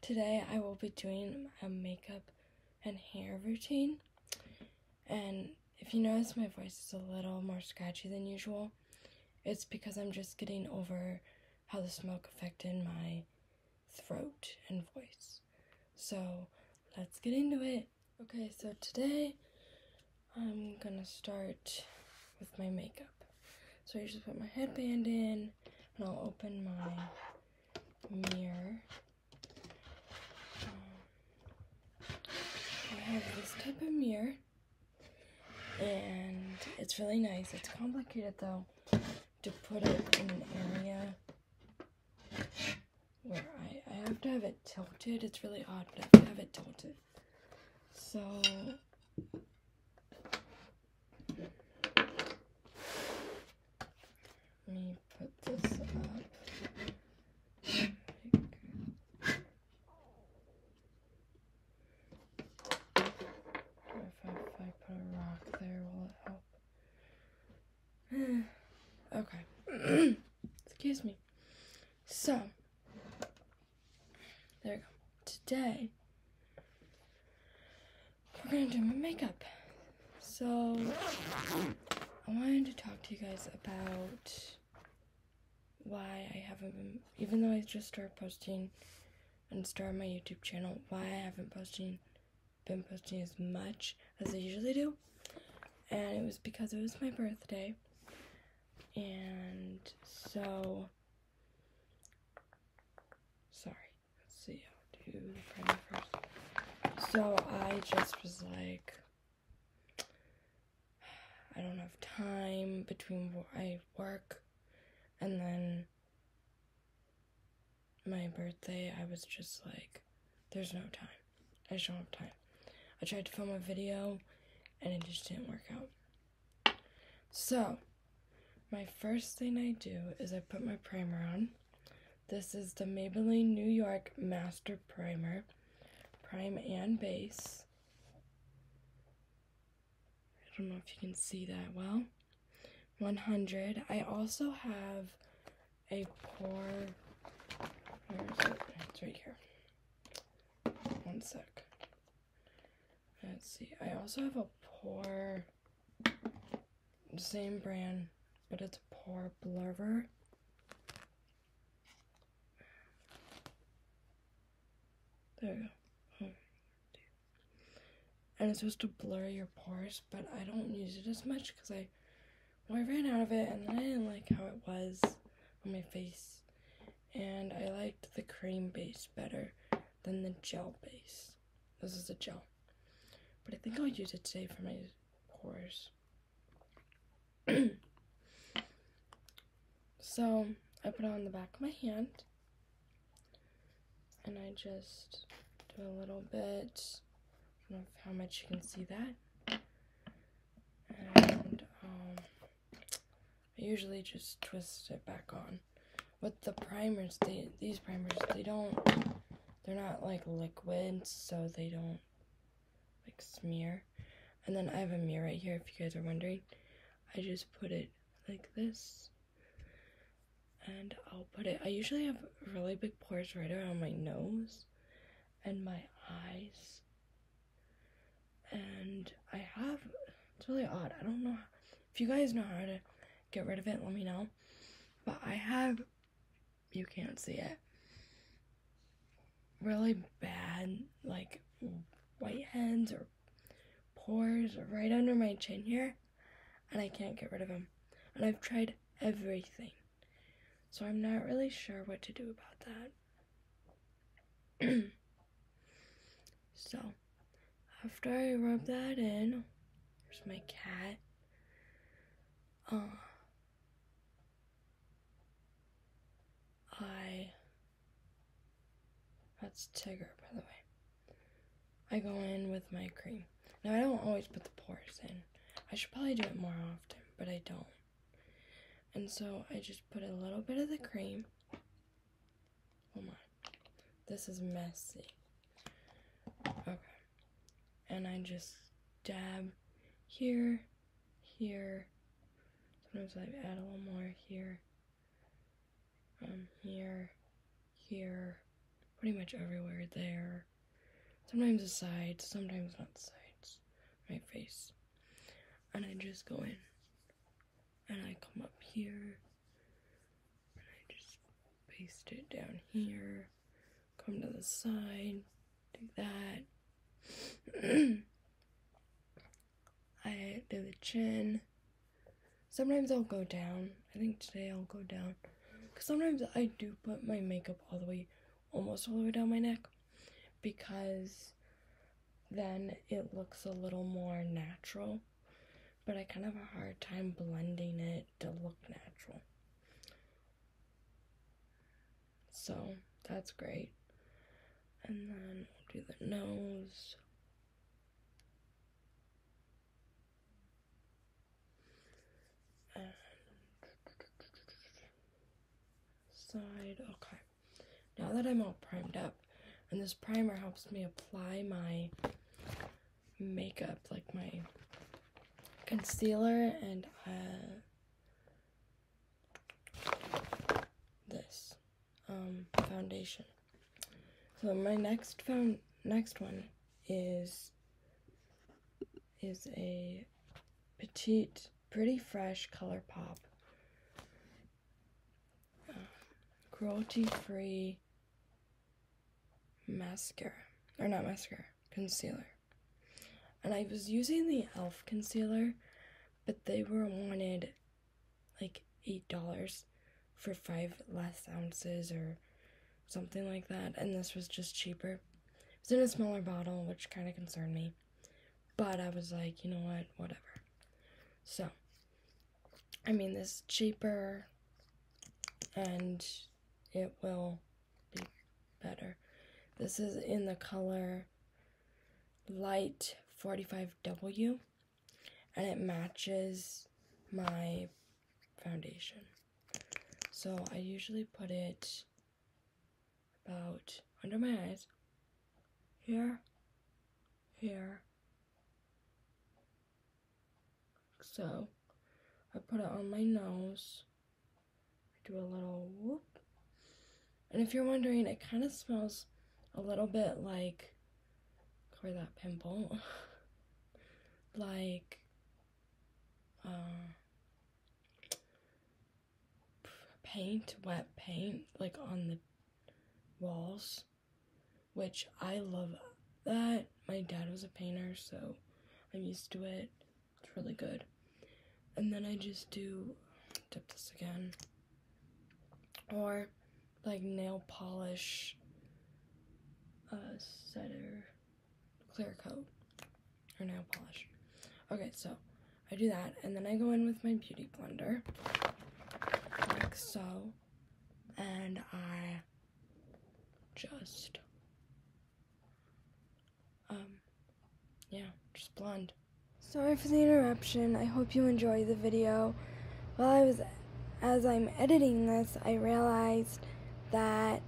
Today I will be doing a makeup and hair routine, and if you notice my voice is a little more scratchy than usual, it's because I'm just getting over how the smoke affected my throat and voice. So let's get into it. Okay, so today I'm gonna start with my makeup. So I just put my headband in, and I'll open my mirror. I have this type of mirror, and it's really nice. It's complicated though to put it in an area where I have to have it tilted. It's really odd, but I have to have it tilted. So let me put this up. If I put a rock there, will it help? Okay. Excuse me. So, there we go. Today, we're going to do my makeup. So, I wanted to talk to you guys about why I haven't been, even though I just started posting and started my YouTube channel, why I haven't been posting as much as I usually do. And it was because it was my birthday. And so, sorry, let's see, I'll do the primer first. So I just was like, I don't have time between I work and then my birthday. I was just like, there's no time. I just don't have time. I tried to film a video and it just didn't work out. So, my first thing I do is I put my primer on. This is the Maybelline New York Master Primer, Prime and Base. I don't know if you can see that well. 100. I also have a pore. Where is it? It's right here. One sec. Let's see. I also have a pore. Same brand, but it's a pore blurrer. There we go. And it's supposed to blur your pores, but I don't use it as much because I ran out of it, and then I didn't like how it was on my face, and I liked the cream base better than the gel base. This is a gel, but I think I'll use it today for my pores. So I put it on the back of my hand, and I just do a little bit. I don't know how much you can see that. And I usually just twist it back on. With the primers, these primers, they're not like liquid, so they don't like smear. And then I have a mirror right here, if you guys are wondering. I just put it like this, and I'll put it, I usually have really big pores right around my nose and my eyes. And it's really odd. I don't know if you guys know how to get rid of it, let me know. But I have, you can't see it, really bad like whiteheads or pores right under my chin here, and I can't get rid of them. And I've tried everything, so I'm not really sure what to do about that. So after I rub that in, there's my cat. That's Tigger, by the way. I go in with my cream. Now, I don't always put the pores in. I should probably do it more often, but I don't. And so I just put a little bit of the cream. Oh my, this is messy. Okay. And I just dab here, here. Sometimes I add a little more here. Here, here. pretty much everywhere there. Sometimes the sides, sometimes not the sides. My face. And I just go in. And I come up here. And I just paste it down here. Come to the side. Do that. I do the chin. Sometimes I'll go down. I think today I'll go down. Because sometimes I do put my makeup almost all the way down my neck. Because then it looks a little more natural. But I kind of have a hard time blending it to look natural. So, that's great. And then I'll do the nose. And side. Okay. Now that I'm all primed up, and this primer helps me apply my makeup, like my concealer and this foundation. So my next one is a petite, pretty fresh ColourPop cruelty-free concealer. And I was using the e.l.f. concealer, but they wanted like $8 for 5 less ounces or something like that, and this was just cheaper. It was in a smaller bottle, which kind of concerned me, but I was like, you know what, whatever. So, I mean, this is cheaper, and it will be better. This is in the color Light 45W, and it matches my foundation. So I usually put it about under my eyes, here, so I put it on my nose, I do a little whoop, and if you're wondering, it kind of smells a little bit like, cover that pimple, like, wet paint, like on the walls, which I love that. My dad was a painter, so I'm used to it. It's really good. And then I just dip this again, or like nail polish setter, clear coat, or nail polish. Okay, so I do that, and then I go in with my beauty blender, like so, and I just, just blend. Sorry for the interruption. I hope you enjoyed the video. As I'm editing this, I realized that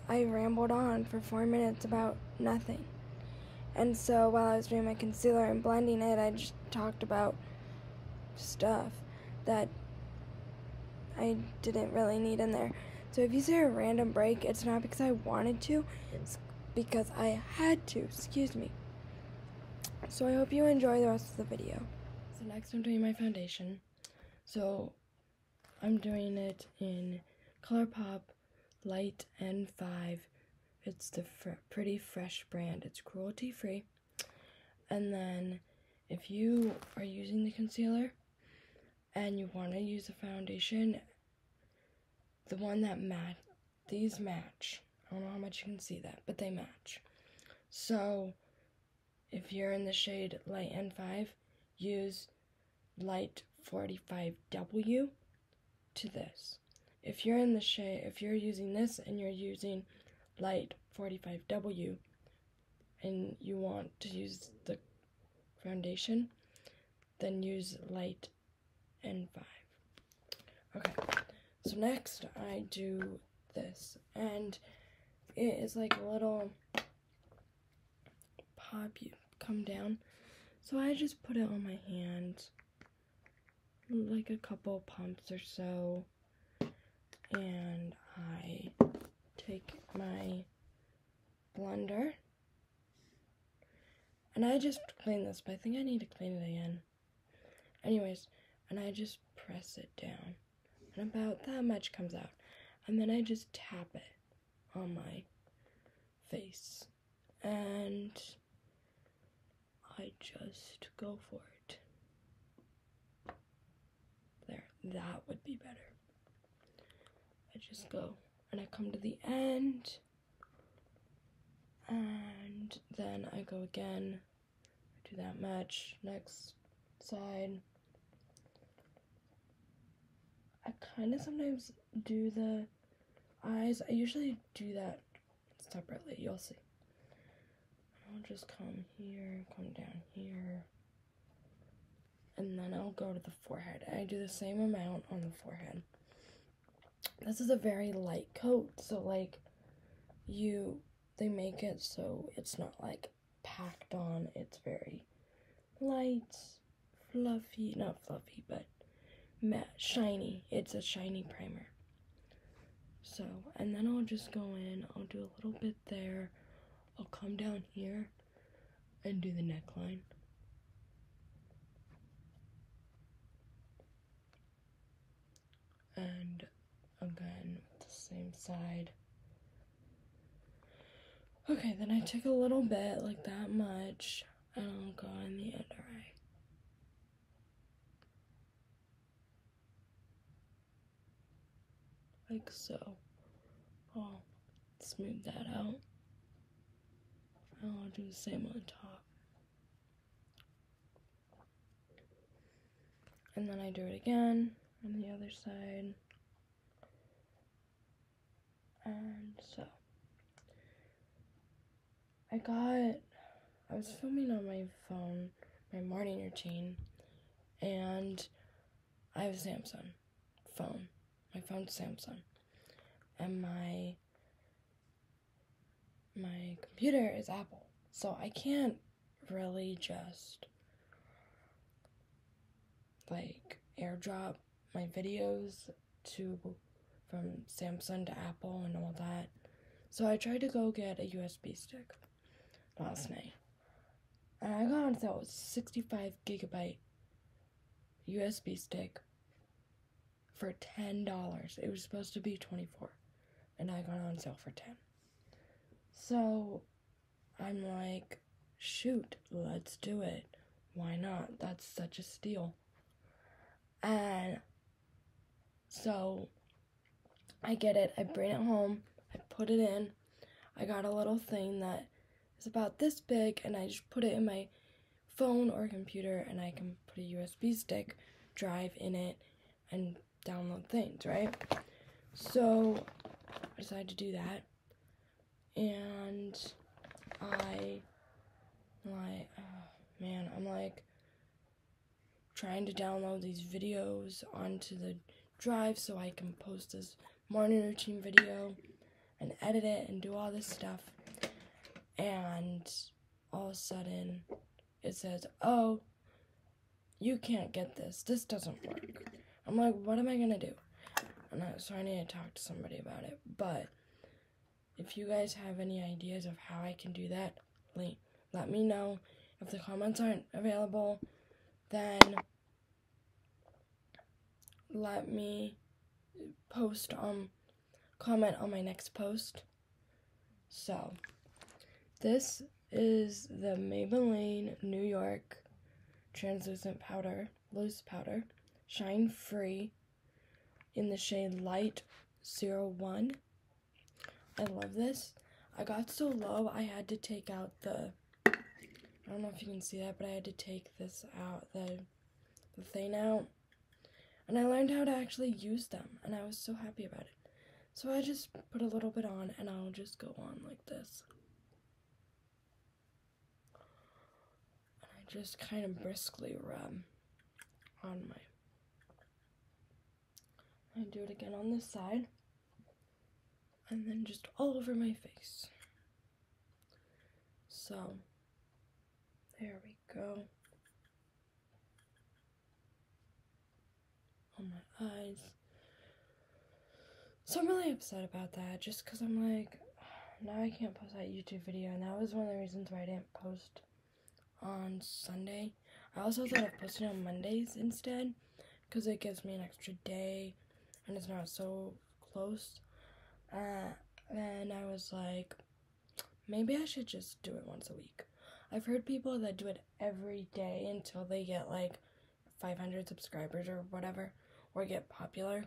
I rambled on for 4 minutes about nothing. And so while I was doing my concealer and blending it, I just talked about stuff that I didn't really need in there. So if you see a random break, it's not because I wanted to, it's because I had to, excuse me. So I hope you enjoy the rest of the video. So next I'm doing my foundation. So I'm doing it in ColourPop Light N5. It's the Pretty Fresh brand. It's cruelty-free. And then if you are using the concealer and you want to use a foundation, the one that these match. I don't know how much you can see that, but they match. So if you're in the shade Light N5, use Light 45W to this. If you're using this and you're using Light 45W and you want to use the foundation, then use Light N5. Okay, so next I do this, and it is like a little pop, you come down. So I just put it on my hand, like a couple pumps or so, my blender. And I just cleaned this, but I think I need to clean it again. Anyways, and I just press it down. And about that much comes out. And then I just tap it on my face. And I just go for it. There, that would be better. I just go and I come to the end. And then I go again. I do that much. Next side. I kind of sometimes do the eyes. I usually do that separately. You'll see. I'll just come here, come down here. And then I'll go to the forehead. I do the same amount on the forehead. This is a very light coat. So, like, they make it so it's not, like, packed on. It's very light, fluffy. Not fluffy, but matte, shiny. It's a shiny primer. So, and then I'll just go in. I'll do a little bit there. I'll come down here and do the neckline. And again, the same side. Okay, then I take a little bit, like that much, and I'll go in the under eye. Like so. I'll smooth that out. And I'll do the same on top. And then I do it again on the other side. And so. I was filming on my phone, my morning routine, and I have a Samsung phone. My phone's Samsung. And my computer is Apple. So I can't really just, like, airdrop my videos from Samsung to Apple and all that. So I tried to go get a USB stick last night. And I got on sale. It was 65 gigabyte USB stick for $10. It was supposed to be $24. And I got on sale for $10. So I'm like, shoot, let's do it. Why not? That's such a steal. And so I get it. I bring it home. I put it in. I got a little thing that is about this big, and I just put it in my phone or computer, and I can put a USB stick drive in it and download things, right? So I decided to do that, and I'm like trying to download these videos onto the drive so I can post this morning routine video and edit it and do all this stuff. And all of a sudden it says, oh, you can't get this. This doesn't work. I'm like, what am I gonna do? So I need to talk to somebody about it. But if you guys have any ideas of how I can do that, let me know. If the comments aren't available, then let me comment on my next post. So, this is the Maybelline New York translucent powder, loose powder, shine free, in the shade Light 01. I love this. I got so low I had to take out I don't know if you can see that, but I had to take this out, the thing out. And I learned how to actually use them, and I was so happy about it. So I just put a little bit on, and I'll just go on like this. And I just kind of briskly rub on I do it again on this side, and then just all over my face. So, there we go. On my eyes. So I'm really upset about that, just because I'm like, now I can't post that YouTube video, and that was one of the reasons why I didn't post on Sunday. I also thought of posting on Mondays instead, because it gives me an extra day, and it's not so close. And I was like, maybe I should just do it once a week. I've heard people that do it every day until they get like 500 subscribers or whatever, or get popular.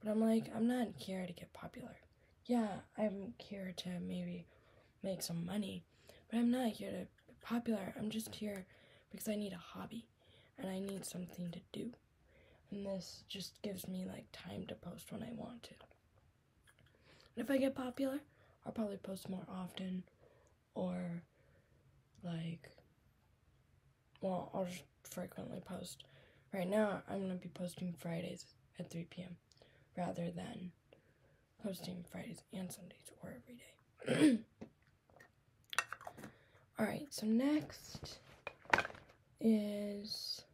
But I'm like, I'm not here to get popular. Yeah, I'm here to maybe make some money, but I'm not here to be popular. I'm just here because I need a hobby, and I need something to do. And this just gives me like time to post when I want to. And if I get popular, I'll probably post more often, or like, well, I'll just frequently post. Right now, I'm going to be posting Fridays at 3 p.m. rather than posting Fridays and Sundays or every day. Alright, so next is,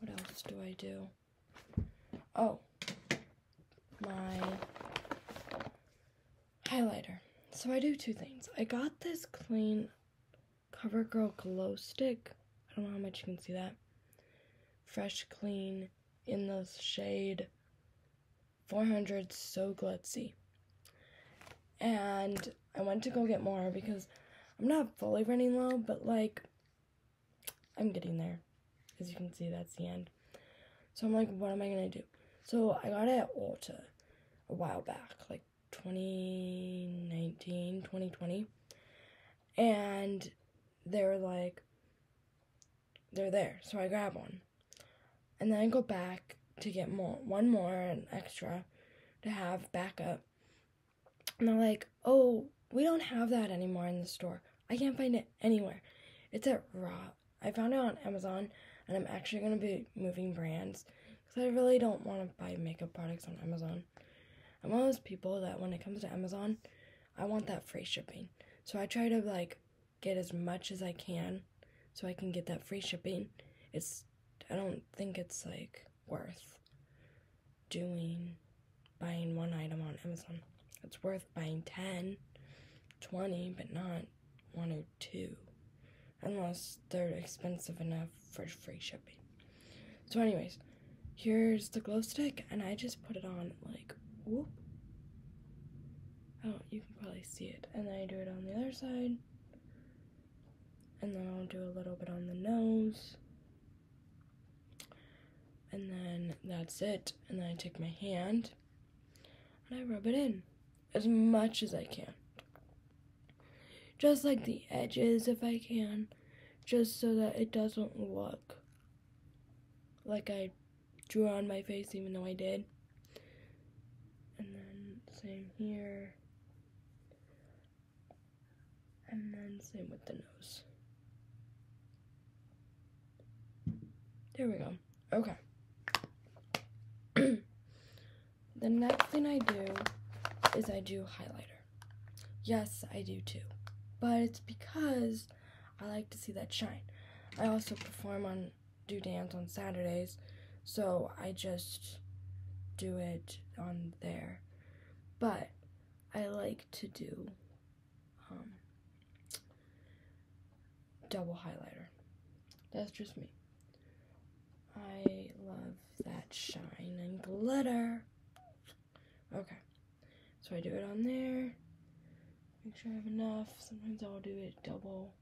what else do I do? Oh, my highlighter. So I do two things. I got this clean CoverGirl glow stick. I don't know how much you can see that. Fresh Clean in the shade 400 So Glitzy. And I went to go get more because I'm not fully running low, but like, I'm getting there. As you can see, that's the end. So I'm like, what am I going to do? So I got it at Ulta a while back, like 2019, 2020. And they were like, they're there. So I grab one. And then I go back to get one more, an extra, to have backup. And they're like, oh, we don't have that anymore in the store. I can't find it anywhere. It's at Raw. I found it on Amazon, and I'm actually going to be moving brands, because I really don't want to buy makeup products on Amazon. I'm one of those people that when it comes to Amazon, I want that free shipping. So I try to, like, get as much as I can so I can get that free shipping. I don't think it's, like, worth buying one item on Amazon. It's worth buying 10, 20, but not 1 or 2, unless they're expensive enough for free shipping. So anyways, here's the glow stick, and I just put it on like, whoop. Oh, you can probably see it. And then I do it on the other side, and then I'll do a little bit on the nose, and then that's it. And then I take my hand, and I rub it in as much as I can. Just like the edges if I can, just so that it doesn't look like I drew on my face even though I did. And then same here. And then same with the nose. There we go. Okay. The next thing I do is I do highlighter. Yes, I do too. But it's because I like to see that shine. I also do dance on Saturdays, so I just do it on there. But I like to do double highlighter. That's just me. I love that shine and glitter. Okay, so I do it on there. Make sure I have enough. Sometimes I'll do it double.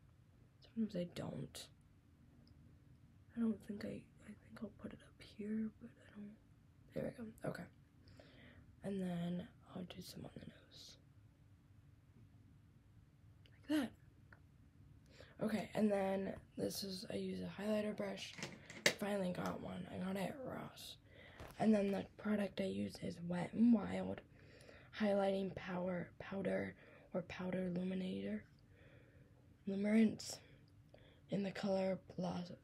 Sometimes I don't. I think I'll put it up here, but I don't. There we go. Okay. And then I'll do some on the nose. Like that. Okay, and then I use a highlighter brush. Finally got one. I got it at Ross. And then the product I use is Wet n Wild Highlighting Powder or Powder Luminance in the color Blossom,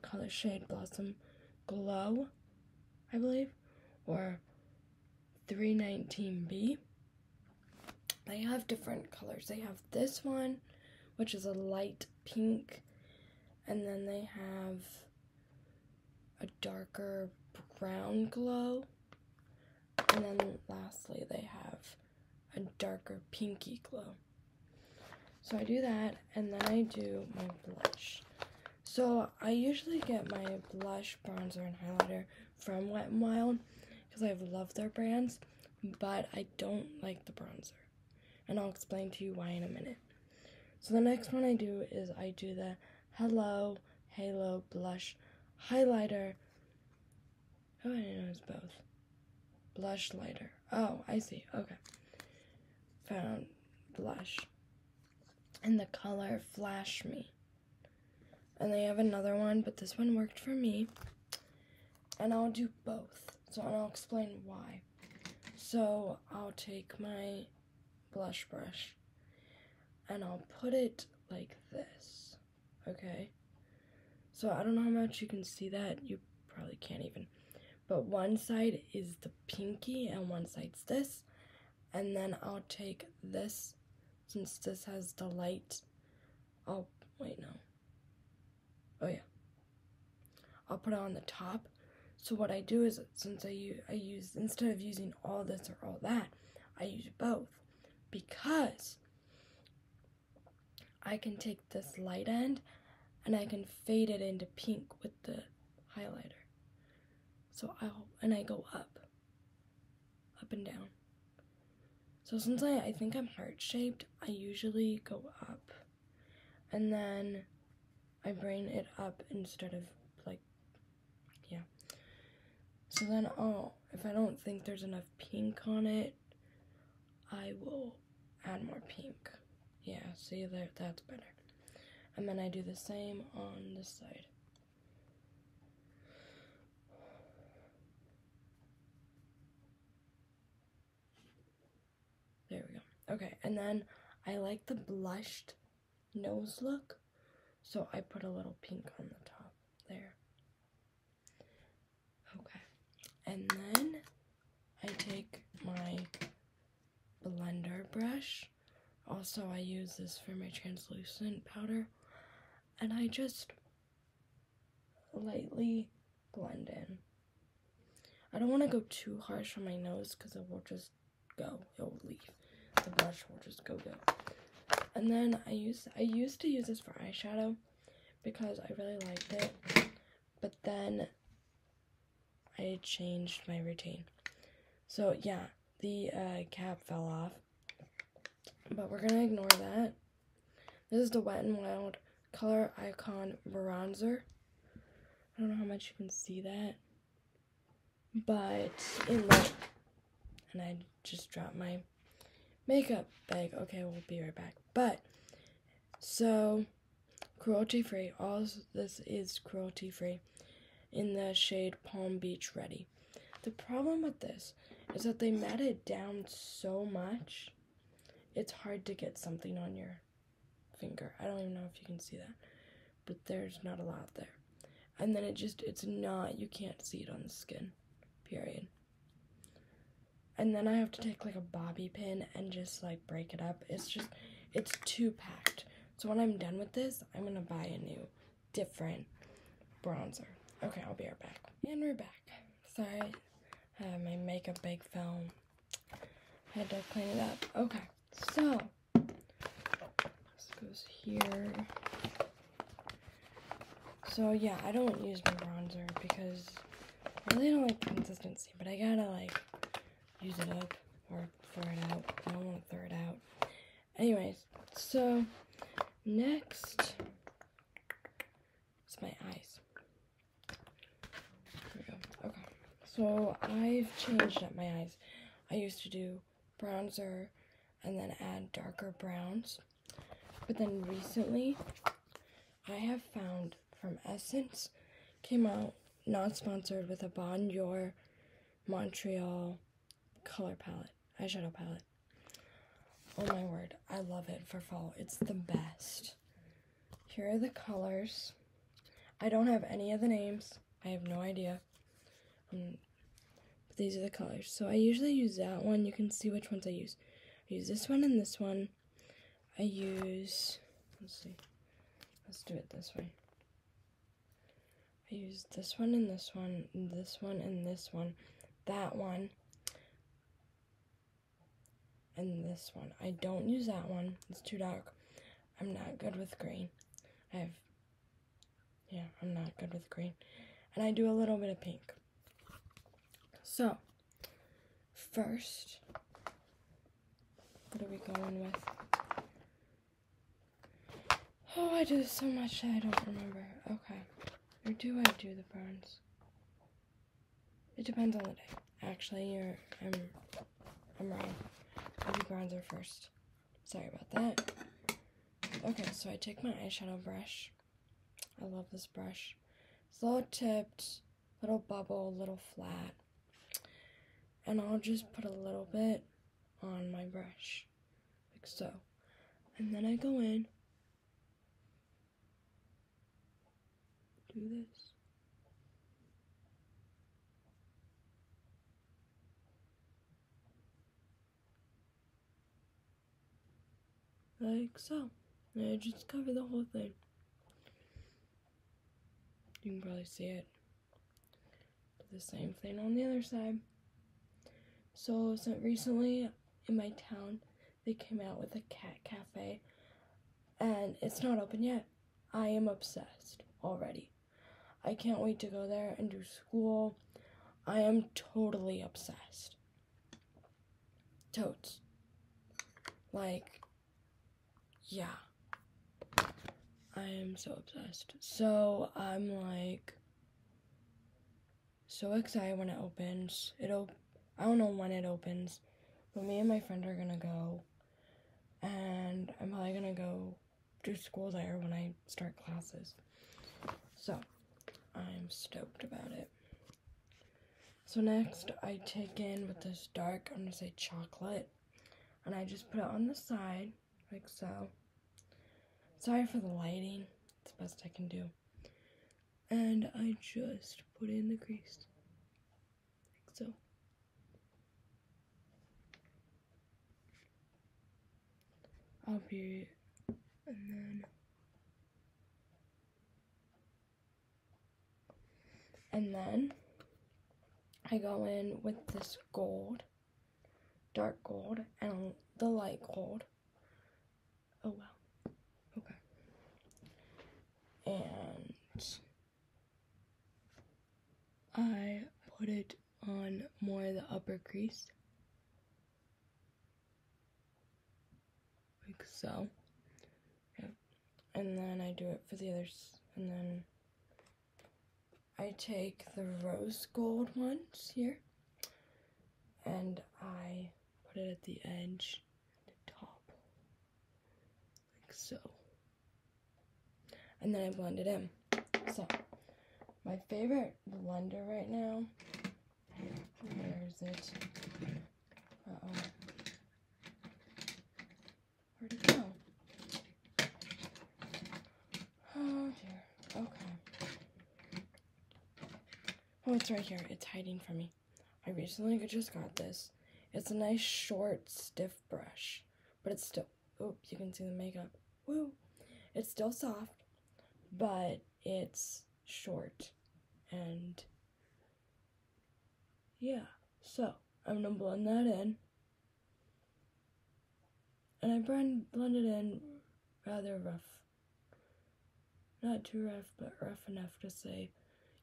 color shade Blossom Glow, I believe, or 319B. They have different colors. They have this one, which is a light pink, and then they have a darker brown glow, And then lastly, they have a darker pinky glow. So I do that, and then I do my blush. So I usually get my blush, bronzer, and highlighter from Wet n Wild because I love their brands, but I don't like the bronzer. And I'll explain to you why in a minute. So the next one I do is I do the Hello Halo Blush Highlighter. Oh, I didn't know it was both. Blush lighter. Oh, I see. Okay. Found blush. And the color Flash Me. And they have another one, but this one worked for me. And I'll do both. So I'll explain why. So I'll take my blush brush and I'll put it like this. Okay? So I don't know how much you can see that. You probably can't even. But one side is the pinky and one side's this. And then I'll take this, since this has the light. Oh, wait, no. Oh, yeah. I'll put it on the top. So what I do is, since I use, instead of using all this or all that, I use both. Because I can take this light end and I can fade it into pink with the highlighter. So I go up and down. So since I think I'm heart-shaped, I usually go up. And then I bring it up instead of, like, yeah. So then if I don't think there's enough pink on it, I will add more pink. Yeah, see there, that's better. And then I do the same on this side. There we go. Okay, and then I like the blushed nose look, so I put a little pink on the top there. Okay, and then I take my blender brush. Also, I use this for my translucent powder, and I just lightly blend in. I don't want to go too harsh on my nose because it will just go. It will leave. The brush will just go. And then I used to use this for eyeshadow because I really liked it, but then I changed my routine. So yeah, the cap fell off, but we're gonna ignore that. This is the Wet n Wild Color Icon Bronzer. I don't know how much you can see that, but it lit. And I just dropped my makeup bag. Okay, we'll be right back. But, so, cruelty-free. All this is cruelty-free in the shade Palm Beach Ready. The problem with this is that they matte it down so much, it's hard to get something on your finger. I don't even know if you can see that, but there's not a lot there. And then you can't see it on the skin, period. And then I have to take like a bobby pin and just like break it up. It's too packed. So when I'm done with this, I'm gonna buy a new, different bronzer. Okay, I'll be right back. And we're back. Sorry, my makeup bag fell. Had to clean it up. Okay, so this goes here. So yeah, I don't use my bronzer because I really don't like the consistency, but I gotta like use it up or throw it out. I don't want to throw it out. Anyways, so next is my eyes. Here we go. Okay. So I've changed up my eyes. I used to do bronzer and then add darker browns. But then recently, I have found from Essence, came out, not sponsored, with a Bonjour Montreal color palette, eyeshadow palette. Oh my word, I love it for fall. It's the best. Here are the colors. I don't have any of the names. I have no idea. But these are the colors. So I usually use that one. You can see which ones I use. I use this one and this one. I use, let's see. Let's do it this way. I use this one and this one, and this one and this one, that one, and this one. I don't use that one. It's too dark. I'm not good with green. I'm not good with green. And I do a little bit of pink. So, first, what are we going with? Oh, I do this so much that I don't remember. Okay. Or do I do the browns? It depends on the day. Actually, I'm wrong. I do bronzer first. Sorry about that. Okay, so I take my eyeshadow brush. I love this brush. It's a little tipped, little bubble, little flat. And I'll just put a little bit on my brush, like so. And then I go in, do this. Like so. And I just cover the whole thing. You can probably see it. Do the same thing on the other side. So recently in my town, they came out with a cat cafe, and it's not open yet. I am obsessed already. I can't wait to go there and do school. I am totally obsessed. Totes. Like, yeah. I am so obsessed. So I'm like so excited when it opens. I don't know when it opens, but me and my friend are gonna go, and I'm probably gonna go do school there when I start classes. So I'm stoked about it. So next I take in with this dark, I'm gonna say chocolate, and I just put it on the side like so. Sorry for the lighting, it's the best I can do. And I just put in the crease, like so. And then I go in with this gold, dark gold, and the light gold. Oh wow. Okay. And I put it on more of the upper crease. Like so. Yeah. And then I do it for the others. And then I take the rose gold ones here, and I put it at the edge, the top, like so. And then I blend it in. So, my favorite blender right now, where is it? Uh-oh. Where'd it go? Oh dear, okay. Oh, it's right here. It's hiding from me. I recently just got this. It's a nice, short, stiff brush. But it's still... Oh, you can see the makeup. Woo! It's still soft, but it's short. And... yeah. So, I'm going to blend that in. And I blend it in rather rough. Not too rough, but rough enough to say,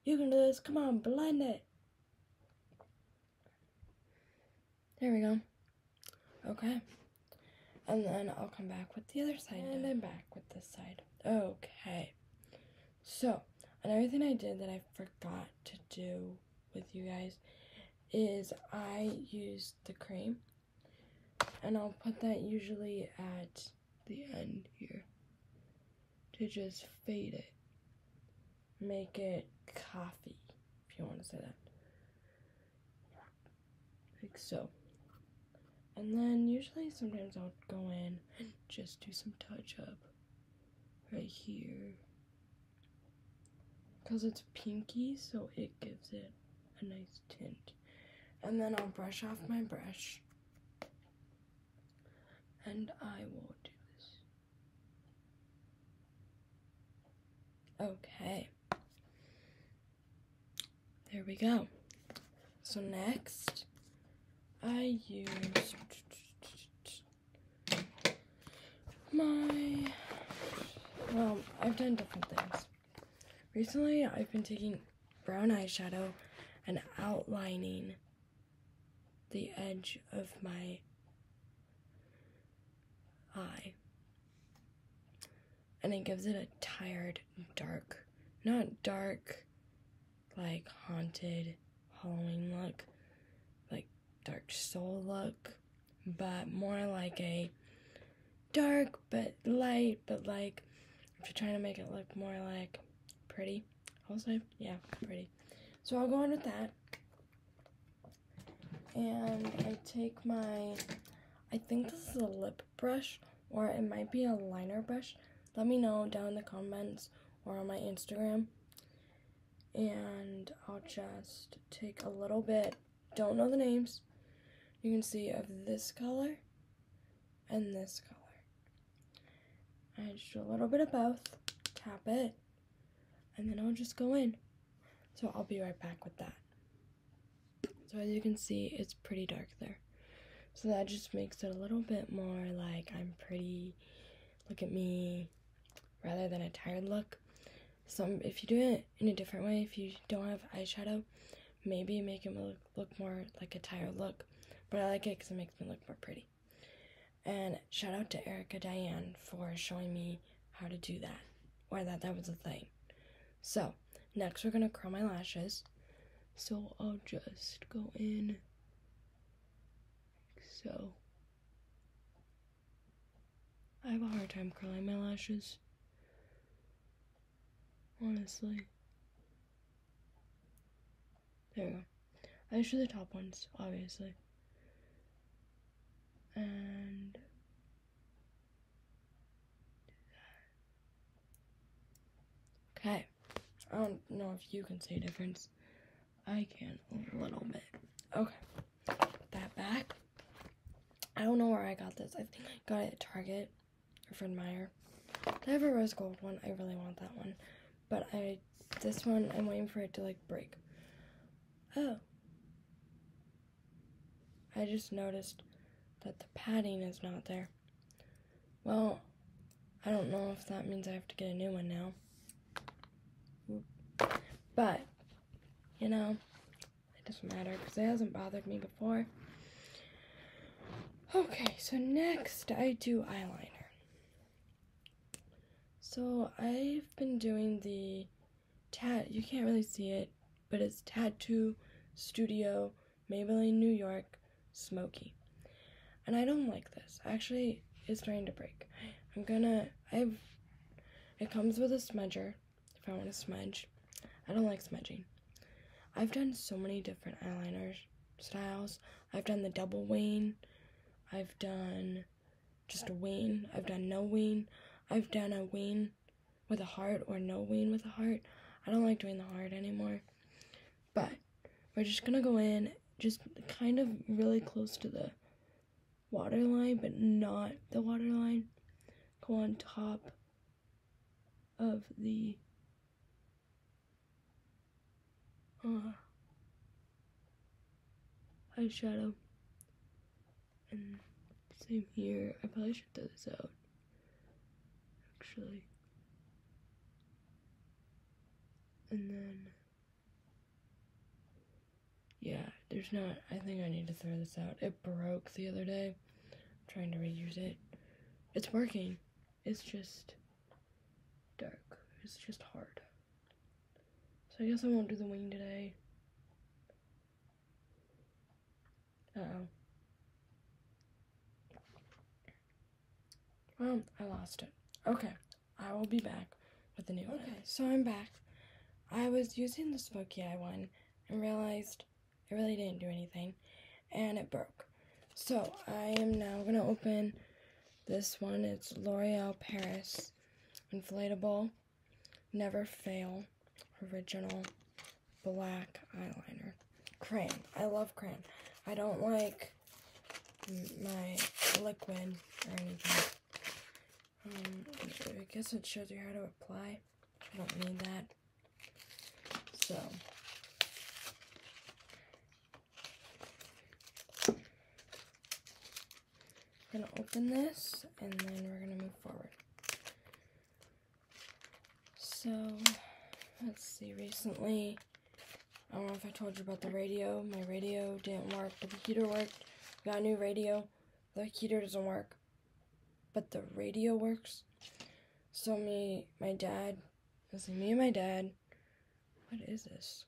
you can do this, come on, blend it. There we go. Okay. And then I'll come back with the other side. And I'm back with this side. Okay. So, another thing I did that I forgot to do with you guys is I used the cream. And I'll put that usually at the end here to just fade it. Make it coffee, if you want to say that. Like so. And then usually sometimes I'll go in and just do some touch up right here. Because it's pinky, so it gives it a nice tint. And then I'll brush off my brush. And I will do this. Okay. There we go. So next, I use Well, I've done different things. Recently, I've been taking brown eyeshadow and outlining the edge of my eye. And it gives it a tired, dark, not dark, like haunted Halloween look, like dark soul look, but more like a dark but light, but like, if you're trying to make it look more like pretty, I'll say, yeah, pretty. So I'll go on with that. And I take I think this is a lip brush, or it might be a liner brush. Let me know down in the comments or on my Instagram. And I'll just take a little bit, don't know the names, you can see, of this color and this color. I just do a little bit of both, tap it, and then I'll just go in. So I'll be right back with that. So as you can see, it's pretty dark there. So that just makes it a little bit more like I'm pretty, look at me, rather than a tired look. If you do it in a different way, if you don't have eyeshadow, maybe make it look more like a tired look. But I like it because it makes me look more pretty. And shout out to Erica Diane for showing me how to do that, or that was a thing. So next we're gonna curl my lashes. So I'll just go in like so. I have a hard time curling my lashes, honestly. There we go. I just do the top ones, obviously. And okay. I don't know if you can see a difference. I can a little bit. Okay. Put that back. I don't know where I got this. I think I got it at Target or Fred Meyer. I have a rose gold one. I really want that one. But this one, I'm waiting for it to like break. Oh. I just noticed that the padding is not there. Well, I don't know if that means I have to get a new one now. But, you know, it doesn't matter because it hasn't bothered me before. Okay, so next I do eyeliner. So I've been doing the you can't really see it, but it's Tattoo Studio Maybelline New York Smoky. And I don't like this. Actually, it's starting to break. It comes with a smudger if I want to smudge. I don't like smudging. I've done so many different eyeliner styles. I've done the double wing. I've done just a wing. I've done no wing. I've done a wing with a heart or no wing with a heart. I don't like doing the heart anymore. But we're just going to go in just kind of really close to the waterline, but not the waterline. Go on top of the eyeshadow. And same here. I probably should throw this out, actually. And then, yeah, I think I need to throw this out. It broke the other day. I'm trying to reuse it. It's working. It's just dark. It's just hard. So I guess I won't do the wing today. Uh-oh. Well, I lost it. Okay, I will be back with the new one. Okay, so I'm back. I was using the smoky eye one and realized it really didn't do anything, and it broke. So I am now going to open this one. It's L'Oreal Paris Inflatable Never Fail Original Black Eyeliner. Crayon. I love crayon. I don't like my liquid or anything. I guess it shows you how to apply. I don't need that. So, we're gonna open this and then we're gonna move forward. So, let's see, recently, I don't know if I told you about the radio. My radio didn't work, but the heater worked. We got a new radio. The heater doesn't work, but the radio works. So me and my dad, what is this?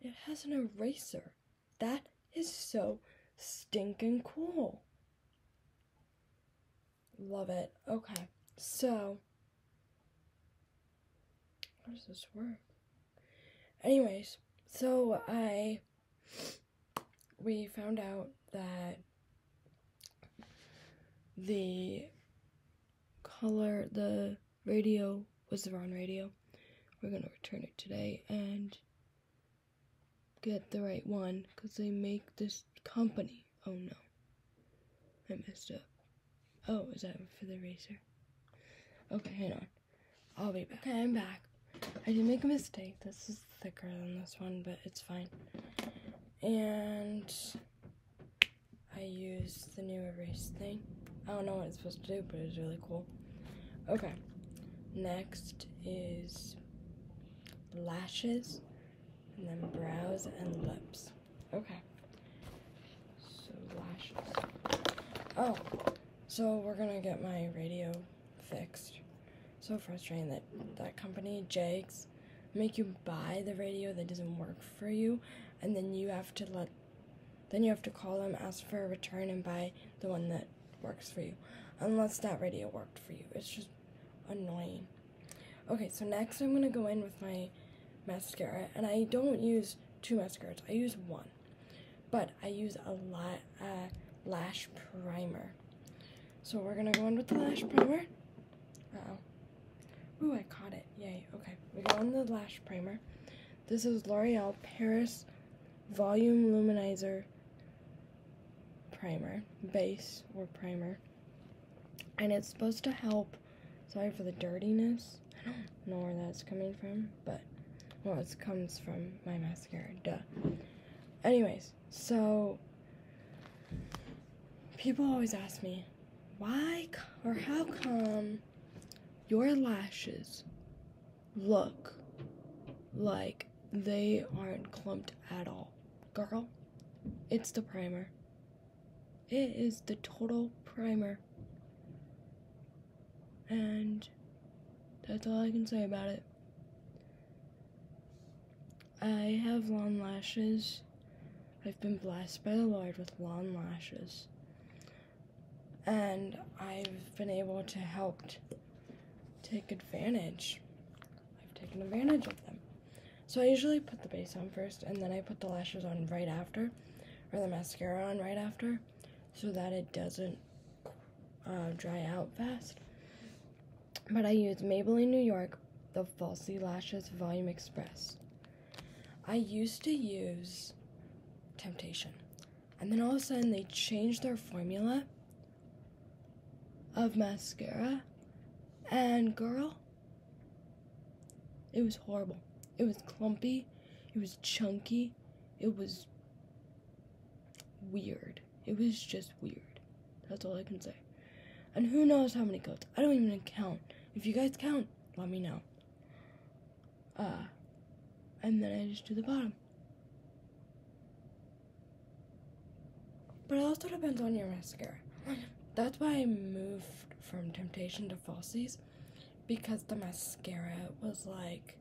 It has an eraser. That is so stinking cool. Love it. Okay, so how does this work? Anyways, so we found out that the radio was the wrong radio. We're gonna return it today and get the right one because they make this company. Oh no, I messed up. Oh, is that for the eraser? Okay, hang on. I'll be back. Okay, I'm back. I did make a mistake. This is thicker than this one, but it's fine. And I used the new erase thing. I don't know what it's supposed to do, but it's really cool. Okay, next is lashes, and then brows and lips. Okay, so lashes. Oh, so we're gonna get my radio fixed. So frustrating that that company, Jags, make you buy the radio that doesn't work for you, and then you have to call them, ask for a return, and buy the one that works for you, unless that radio worked for you. It's just annoying. Okay, so next I'm gonna go in with my mascara, and I don't use 2 mascaras. I use 1, but I use a lash primer. So we're gonna go in with the lash primer. Ooh, I caught it. Yay. Okay, we go on the lash primer. This is L'Oreal Paris Volume Luminizer Primer, base or primer. And it's supposed to help, sorry for the dirtiness. I don't know where that's coming from, but, well, it comes from my mascara, duh. Anyways, so, people always ask me, why or how come your lashes look like they aren't clumped at all? Girl, it's the primer. It is the total primer. And that's all I can say about it. I have long lashes. I've been blessed by the Lord with long lashes. And I've been able to help take advantage. I've taken advantage of them. So I usually put the base on first, and then I put the lashes on right after, or the mascara on right after, so that it doesn't dry out fast. But I use Maybelline New York, the Falsies Lashes Volume Express. I used to use Temptation, and then all of a sudden they changed their formula of mascara, and girl, it was horrible. It was clumpy, it was chunky, it was weird. It was just weird. That's all I can say. And who knows how many coats? I don't even count. If you guys count, let me know. And then I just do the bottom. But it also depends on your mascara. That's why I moved from Temptation to Falsies, because the mascara was like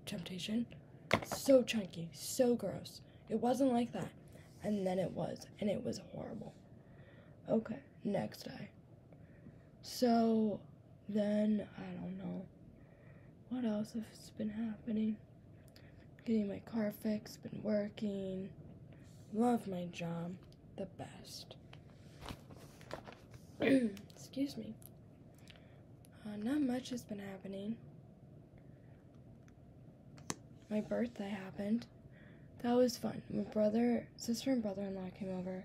Temptation. So chunky, so gross. It wasn't like that. And then it was, and it was horrible. Okay, next eye. So then, I don't know. What else has been happening? Getting my car fixed, been working. Love my job. The best. Excuse me. Not much has been happening. My birthday happened. That was fun. My sister and brother-in-law came over,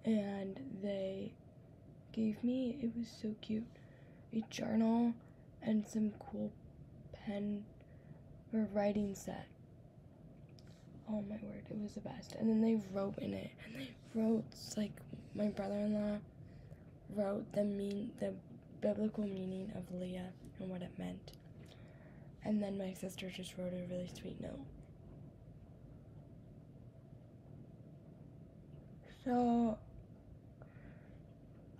and they gave me, it was so cute, a journal and some cool pen or writing set. oh my word, it was the best. And then they wrote in it, and they wrote, like, my brother-in-law wrote the biblical meaning of Leah and what it meant. And then my sister just wrote a really sweet note. So,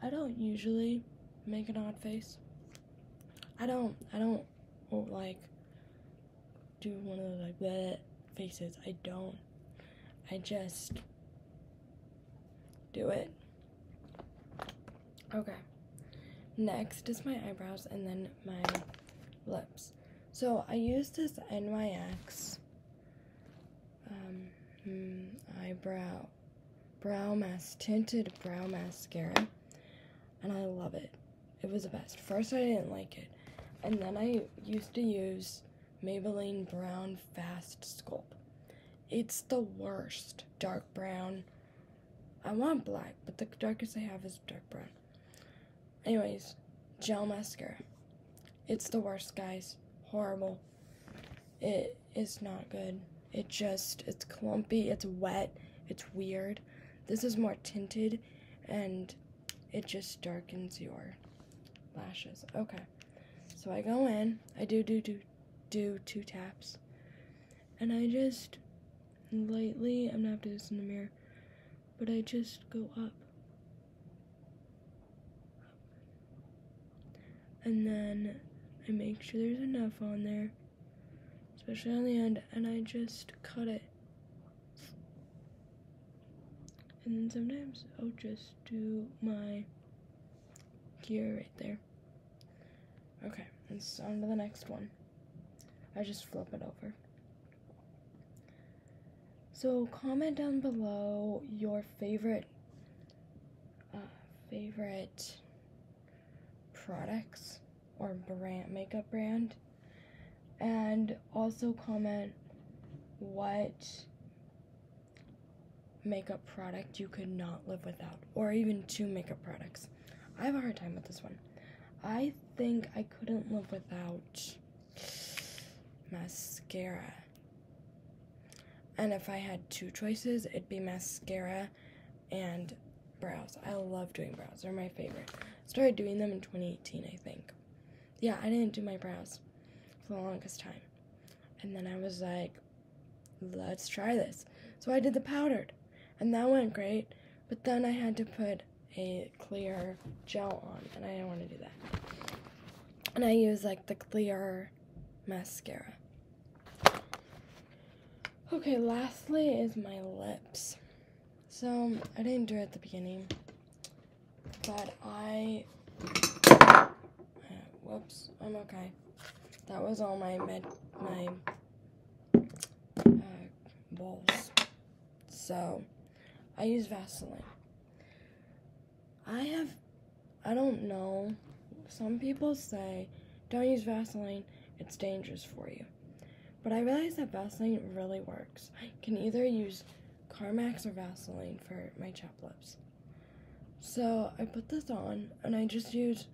I don't usually make an odd face. I don't like do one of those like bleh faces. I don't. I just do it. Okay. Next is my eyebrows and then my lips. So I use this NYX tinted brow mascara, and I love it. It was the best. First I didn't like it, and then I used to use Maybelline Brown Fast Sculpt. It's the worst. Dark brown. I want black, but the darkest I have is dark brown. Anyways, gel mascara. It's the worst, guys. Horrible. It is not good. It's clumpy, it's wet, it's weird. This is more tinted, and it just darkens your lashes. Okay, so I go in, I do 2 taps, and I just lightly, I'm gonna have to do this in the mirror, but I just go up. And then I make sure there's enough on there, especially on the end, and I just cut it. And then sometimes I'll just do my gear right there. Okay, and so on to the next one. I just flip it over. So comment down below your favorite products or makeup brand, and also comment what makeup product you could not live without, or even 2 makeup products. I have a hard time with this one. I think I couldn't live without mascara. And if I had 2 choices, it'd be mascara and brows. I love doing brows. They're my favorite. Started doing them in 2018, I think. Yeah, I didn't do my brows for the longest time. And then I was like, let's try this. So I did the powdered, and that went great. But then I had to put a clear gel on, and I didn't want to do that. And I used like the clear mascara. Okay, lastly is my lips. So I didn't do it at the beginning, but whoops, I'm okay. That was all my balls. So I use Vaseline. I don't know. Some people say, don't use Vaseline, it's dangerous for you. But I realize that Vaseline really works. I can either use Carmex or Vaseline for my chapped lips. So I put this on, and I just use,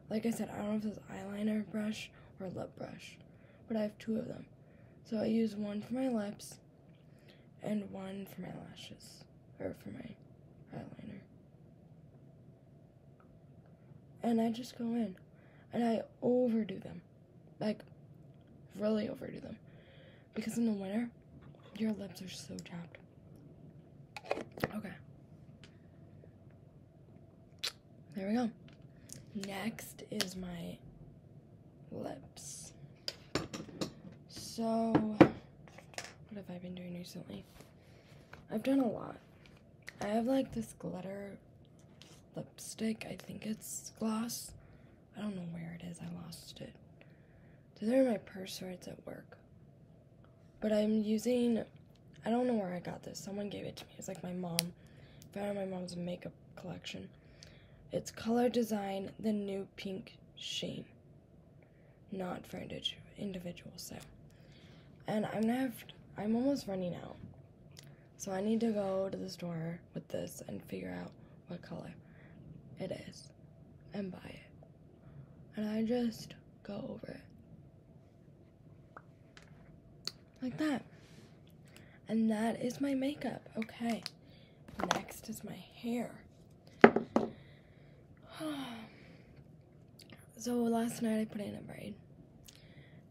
like I said, I don't know if it's eyeliner brush or lip brush, but I have 2 of them. So I use one for my lips and one for my lashes, or for my eyeliner. And I just go in, and I overdo them, like really overdo them, because in the winter, your lips are so chapped. Okay. There we go. Next is my lips. So, what have I been doing recently? I've done a lot. I have like this glitter lipstick. I think it's gloss. I don't know where it is. I lost it. It's either in my purse or it's at work. But I'm using, I don't know where I got this. Someone gave it to me. It's like my mom found my mom's makeup collection. It's Color Design, the new pink sheen. Not for individual sale. And I'm almost running out. So I need to go to the store with this and figure out what color it is and buy it. And I just go over it. Like that. And that is my makeup. Okay, next is my hair. So last night I put in a braid.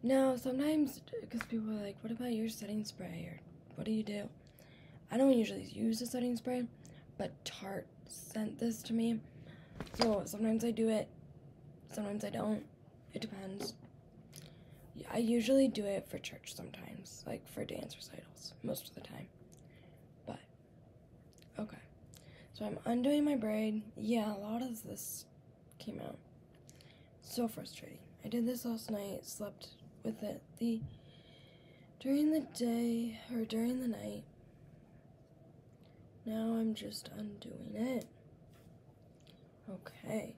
Now, sometimes, because people are like, what about your setting spray, or what do you do? I don't usually use a setting spray, but Tarte sent this to me. So sometimes I do it, sometimes I don't. It depends. I usually do it for church sometimes, like for dance recitals, most of the time. But, okay. So I'm undoing my braid. Yeah, a lot of this came out. So frustrating. I did this last night, slept with it during the day, or during the night. Now I'm just undoing it. Okay.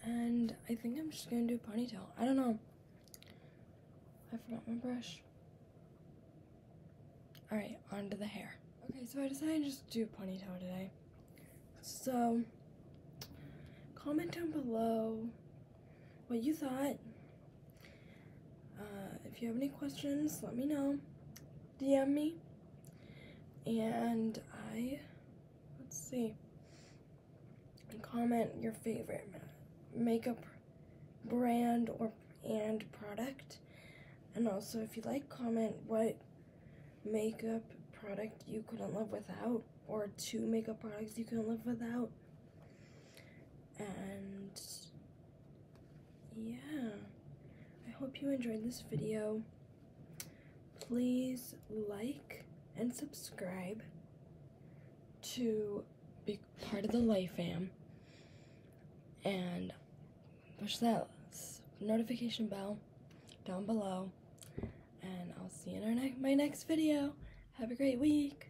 And I think I'm just gonna do a ponytail. I don't know. I forgot my brush. Alright, on to the hair. Okay, so I decided to just do a ponytail today. So, comment down below what you thought. If you have any questions, let me know. DM me. And let's see. Comment your favorite makeup brand and product. And also, if you like, comment what makeup product you couldn't live without, or 2 makeup products you couldn't live without. And yeah, I hope you enjoyed this video. Please like and subscribe to be part of the Life Fam, and push that notification bell down below, and I'll see you in my next video. Have a great week.